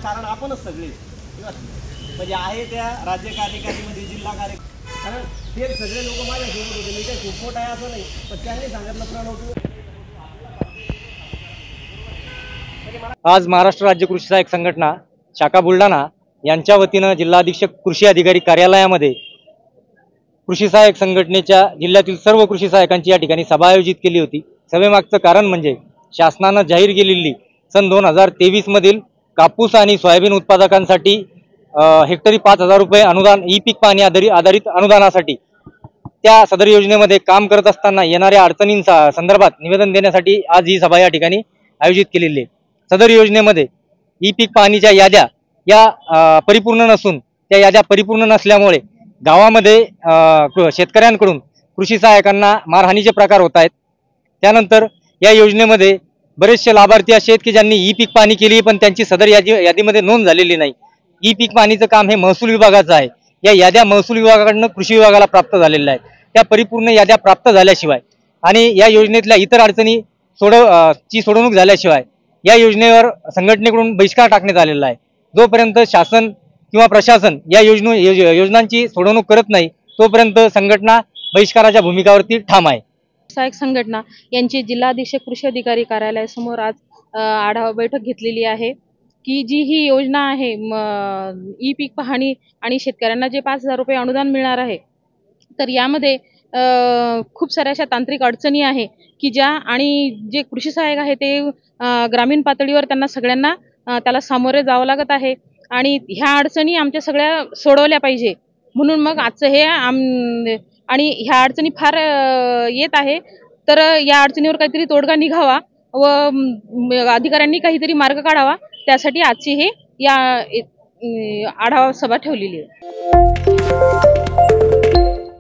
कारण आपणच सगळे म्हणजे आहे त्या राज्य कार्यकारिणीमध्ये जिल्हा कार्य, कारण ते सगळे लोक माझ्यासोबत होते. मी काही खूप मोठा आहे असं नाही, पण त्यांनी सांगितलं प्रणव आज महाराष्ट्र राज्य कृषी सहाय्यक संघटना शाखा बुलढाणा यांच्या वतीनं जिल्हा अधीक्षक कृषी अधिकारी कार्यालयामध्ये कृषी सहाय्यक संघटनेच्या जिल्ह्यातील सर्व कृषी सहाय्यकांची या ठिकाणी सभा आयोजित केली होती. सभेमागचं कारण म्हणजे शासनानं जाहीर केलेली सन 2023 मधील कापूस आणि सोयाबीन उत्पादकांसाठी हेक्टरी 5,000 रुपये अनुदान ई पीक पाहणी आधारित अनुदानासाठी त्या सदर योजनेमध्ये काम करत असताना येणाऱ्या अडचणींचा संदर्भात निवेदन देण्यासाठी आज ही सभा या ठिकाणी आयोजित केलेली आहे. सदर योजनेमध्ये ई पीक पाहणीच्या याद्या या परिपूर्ण नसून त्या याद्या परिपूर्ण नसल्यामुळे गावामध्ये शेतकऱ्यांकडून कृषी सहाय्यकांना मारहाणीचे प्रकार होत आहेत. त्यानंतर या योजनेमध्ये बरेचसे लाभार्थी असे आहेत की ज्यांनी ई पीक पाहणी केली पण त्यांची सदर यादीमध्ये नोंद झालेली नाही. ई पीक पाहणीचं काम हे महसूल विभागाचं आहे. या याद्या महसूल विभागाकडून कृषी विभागाला प्राप्त झालेल्या आहेत. त्या परिपूर्ण याद्या प्राप्त झाल्याशिवाय आणि या योजनेतल्या इतर अडचणी सोडवणूक झाल्याशिवाय या योजनेवर संघटनेकडून बहिष्कार टाकण्यात आलेला आहे. जोपर्यंत शासन किंवा प्रशासन या योजनांची सोडवणूक करत नाही तोपर्यंत संघटना बहिष्काराच्या भूमिकावरती ठाम आहे. सहाय्यक संघटना यांची जिल्हा अधीक्षक कृषी अधिकारी कार्यालयासमोर आज आढावा बैठक घेतलेली आहे की जी ही योजना आहे ई पीक पाहणी आणि शेतकऱ्यांना जे 5,000 रुपये अनुदान मिळणार आहे, तर यामध्ये खूप साऱ्या अशा तांत्रिक अडचणी आहे की ज्या आणि जे कृषी सहाय्यक आहे ते ग्रामीण पातळीवर त्यांना सगळ्यांना त्याला सामोरे जावं लागत आहे आणि ह्या अडचणी आमच्या सगळ्या सोडवल्या पाहिजे. म्हणून मग आजचं हे आणि ह्या अडचणी फार येत आहे, तर या अडचणीवर काहीतरी तोडगा निघावा व अधिकाऱ्यांनी काहीतरी मार्ग काढावा, त्यासाठी आजची ही या आढावा सभा ठेवलेली आहे.